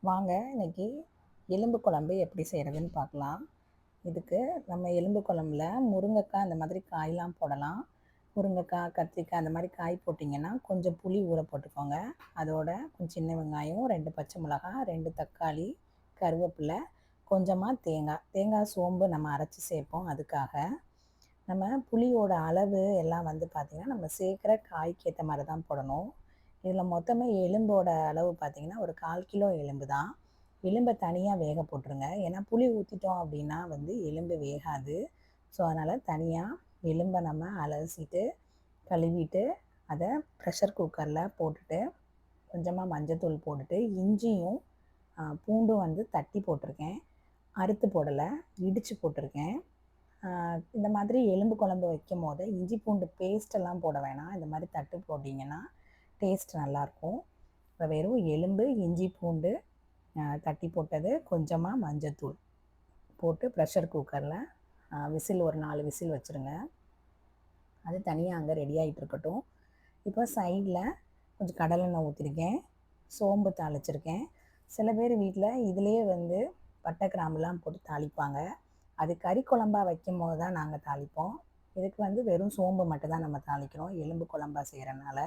வாங்க இன்னைக்கு எலும்பு குழம்பு எப்படி செய்கிறதுன்னு பார்க்கலாம். இதுக்கு நம்ம எலும்பு குழம்புல முருங்கைக்காய் அந்த மாதிரி காயெலாம் போடலாம். முருங்கைக்காய், கத்திரிக்காய் அந்த மாதிரி காய் போட்டிங்கன்னா கொஞ்சம் புளி ஊற போட்டுக்கோங்க. அதோட கொஞ்சம் சின்ன வெங்காயம், 2 பச்சை மிளகாய், 2 தக்காளி, கருவேப்பிலை, கொஞ்சமாக தேங்காய் சோம்பு நம்ம அரைச்சி சேர்ப்போம். அதுக்காக நம்ம புளியோட அளவு எல்லாம் பார்த்திங்கன்னா நம்ம சேர்க்குற காய்க்கு ஏற்ற மாதிரி தான் போடணும். இதில் மொத்தமே எலும்போட அளவு பார்த்திங்கன்னா ஒரு 1/4 கிலோ எலும்பு தான். எலும்பை தனியாக வேக போட்டுருங்க. ஏன்னா புளி ஊற்றிட்டோம் அப்படின்னா எலும்பு வேகாது. ஸோ அதனால் தனியாக எலும்பை நம்ம அலசிட்டு கழுவிட்டு அதை ப்ரெஷர் குக்கரில் போட்டுட்டு கொஞ்சமாக மஞ்சத்தூள் போட்டுட்டு இஞ்சியும் பூண்டும் தட்டி போட்டிருக்கேன். அறுத்து போடலை, இடித்து போட்டிருக்கேன். இந்த மாதிரி எலும்பு குழம்பு வைக்கும் போது இஞ்சி பூண்டு பேஸ்ட்டெல்லாம் போட வேணாம். இந்த மாதிரி தட்டு போட்டிங்கன்னா டேஸ்ட் நல்லாயிருக்கும். இப்போ வெறும் எலும்பு, இஞ்சி பூண்டு தட்டி போட்டது, கொஞ்சமாக மஞ்சத்தூள் போட்டு ப்ரெஷர் குக்கரில் விசில் ஒரு 4 விசில் வச்சுருங்க. அது தனியாக அங்கே ரெடி ஆகிட்டு இருக்கட்டும். இப்போ சைடில் கொஞ்சம் கடலெண்ணெய் ஊற்றிருக்கேன், சோம்பு தாளிச்சிருக்கேன். சில பேர் வீட்டில் இதிலே பட்டை கிராம்புலாம் போட்டு தாளிப்பாங்க. அது கறி குழம்பா வைக்கும் போது தான் நாங்கள் தாளிப்போம். இதுக்கு வெறும் சோம்பு மட்டும் தான் நம்ம தாளிக்கிறோம், எலும்பு குழம்பா செய்கிறனால.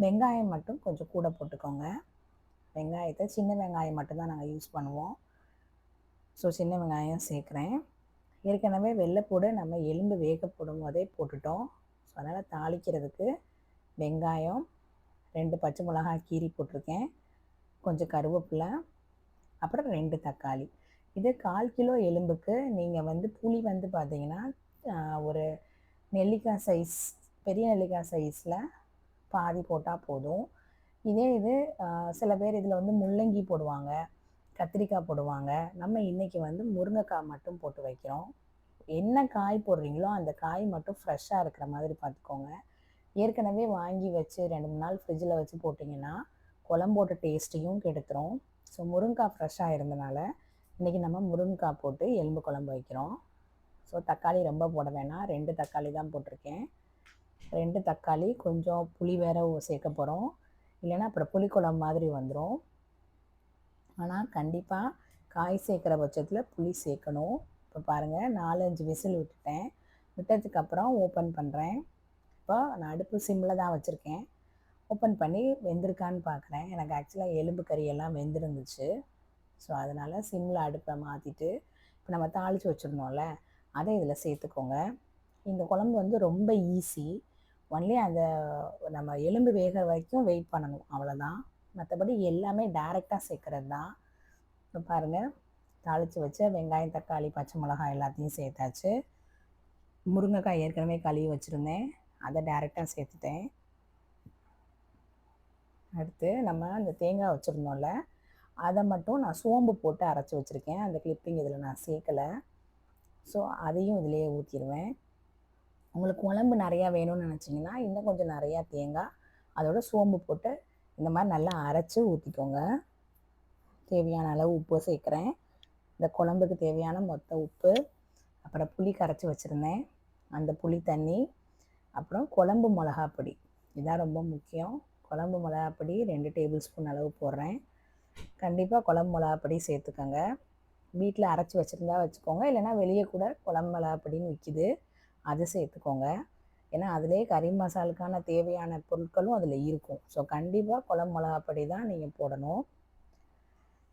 வெங்காயம் மட்டும் கொஞ்சம் கூட போட்டுக்கோங்க. வெங்காயத்தை சின்ன வெங்காயம் மட்டும்தான் நாங்கள் யூஸ் பண்ணுவோம். ஸோ சின்ன வெங்காயம் சேர்க்குறேன். ஏற்கனவே வெள்ளைப்பூடு நம்ம எலும்பு வேக போடும் போதே போட்டுட்டோம். ஸோ அதனால் தாளிக்கிறதுக்கு வெங்காயம், 2 பச்சை மிளகாய் கீரி போட்டிருக்கேன், கொஞ்சம் கருவேப்பிலை, அப்புறம் 2 தக்காளி. இது 1/4 கிலோ எலும்புக்கு நீங்கள் புளி பார்த்தீங்கன்னா ஒரு நெல்லிக்காய் சைஸ், பெரிய நெல்லிக்காய் சைஸில் பாதி போட்டால் போதும். இது சில பேர் இதில் முள்ளங்கி போடுவாங்க, கத்திரிக்காய் போடுவாங்க. நம்ம இன்றைக்கி முருங்கைக்காய் மட்டும் போட்டு வைக்கிறோம். என்ன காய் போடுறீங்களோ அந்த காய் மட்டும் ஃப்ரெஷ்ஷாக இருக்கிற மாதிரி பார்த்துக்கோங்க. ஏற்கனவே வாங்கி வச்சு 2-3 நாள் ஃப்ரிட்ஜில் வச்சு போட்டிங்கன்னா குழம்போட டேஸ்ட்டையும் கெடுத்துரும். ஸோ முருங்கைக்காய் ஃப்ரெஷ்ஷாக இருந்தனால இன்றைக்கி நம்ம முருங்கைக்காய் போட்டு எலும்பு குழம்பு வைக்கிறோம். ஸோ தக்காளி ரொம்ப போட வேணாம், 2 தக்காளி தான் போட்டிருக்கேன். 2 தக்காளி, கொஞ்சம் புளி வேறு சேர்க்க போகிறோம், இல்லைன்னா அப்புறம் புளிக்குழம்பு மாதிரி வந்துடும். ஆனால் கண்டிப்பாக காய் சேர்க்குற பட்சத்தில் புளி சேர்க்கணும். இப்போ பாருங்கள் 4-5 விசில் விட்டுட்டேன். விட்டதுக்கப்புறம் ஓப்பன் பண்ணுறேன். இப்போ நான் அடுப்பு சிம்மில் தான் வச்சுருக்கேன். ஓப்பன் பண்ணி வெந்திருக்கான்னு பார்க்குறேன். எனக்கு ஆக்சுவலாக எலும்பு கறியெல்லாம் வெந்திருந்துச்சு. ஸோ அதனால் சிம்மில் அடுப்பை மாற்றிட்டு இப்போ நம்ம தாளித்து வச்சுருந்தோம்ல அதை இதில் சேர்த்துக்கோங்க. இந்த குழம்பு ரொம்ப ஈஸி. ஒன்லி அந்த நம்ம எலும்பு வேக வரைக்கும் வெயிட் பண்ணணும், அவ்வளோதான். மற்றபடி எல்லாமே டைரெக்டாக சேர்க்குறது தான். இப்போ பாருங்கள், தாளித்து வச்ச வெங்காயம், தக்காளி, பச்சை மிளகாய் எல்லாத்தையும் சேர்த்தாச்சு. முருங்கைக்காய் ஏற்கனவே கழுவி வச்சுருந்தேன், அதை டைரெக்டாக சேர்த்துட்டேன். அடுத்து நம்ம அந்த தேங்காய் வச்சுருந்தோம்ல அதை மட்டும் நான் சோம்பு போட்டு அரைச்சி வச்சுருக்கேன். அந்த கிளிப்பிங் இதில் நான் சேர்க்கலை. ஸோ அதையும் இதிலேயே ஊற்றிடுவேன். உங்களுக்கு குழம்பு நிறையா வேணும்னு நினச்சிங்கன்னா இன்னும் கொஞ்சம் நிறையா தேங்காய் அதோட சோம்பு போட்டு இந்த மாதிரி நல்லா அரைச்சி ஊற்றிக்கோங்க. தேவையான அளவு உப்பு சேர்க்குறேன். இந்த குழம்புக்கு தேவையான மொத்த உப்பு, அப்புறம் புளி கரைச்சி வச்சுருந்தேன் அந்த புளி தண்ணி, அப்புறம் குழம்பு மிளகாப்பொடி, இதான் ரொம்ப முக்கியம். குழம்பு மிளகாப்பொடி 2 டேபிள் ஸ்பூன் அளவு போடுறேன். கண்டிப்பாக குழம்பு மிளகாப்பொடி சேர்த்துக்கோங்க. வீட்டில் அரைச்சி வச்சுருந்தா வச்சுக்கோங்க, இல்லைனா வெளியே கூட குழம்பு மிளகாப்பொடின்னு விற்கிது, அது சேர்த்துக்கோங்க. ஏன்னா அதிலே கறி மசாலுக்கான தேவையான பொருட்களும் அதில் இருக்கும். ஸோ கண்டிப்பாக குழம்பு மிளகாப்பொடி தான் நீங்கள் போடணும்.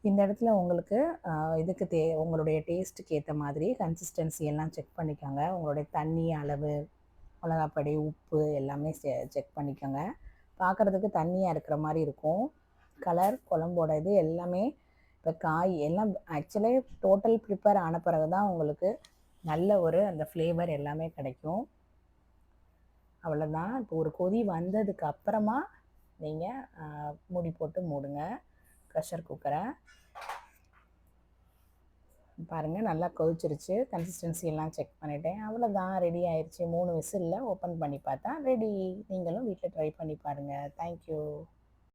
இந்த இடத்துல உங்களுக்கு இதுக்கு உங்களுடைய டேஸ்ட்டுக்கு ஏற்ற மாதிரி கன்சிஸ்டன்சி எல்லாம் செக் பண்ணிக்கோங்க. உங்களுடைய தண்ணி அளவு, மிளகாப்பொடி, உப்பு எல்லாமே செக் பண்ணிக்கோங்க. பார்க்குறதுக்கு தண்ணியாக இருக்கிற மாதிரி இருக்கும். கலர், குழம்போட இது எல்லாமே இப்போ காய் எல்லாம் ஆக்சுவலி டோட்டல் ப்ரிப்பேர் ஆன பிறகு தான் உங்களுக்கு நல்ல ஒரு அந்த ஃப்ளேவர் எல்லாமே கிடைக்கும். அவ்வளோதான். இப்போ ஒரு கொதி வந்ததுக்கு அப்புறமா நீங்கள் மூடி போட்டு மூடுங்க ப்ரெஷர் குக்கரை. பாருங்கள், நல்லா கொதிச்சிருச்சு. கன்சிஸ்டன்சி எல்லாம் செக் பண்ணிட்டேன். அவ்வளோதான், ரெடி ஆயிடுச்சு. 3 விசிலில் ஓப்பன் பண்ணி பார்த்தா ரெடி. நீங்களும் வீட்டில் ட்ரை பண்ணி பாருங்கள். தேங்க்யூ.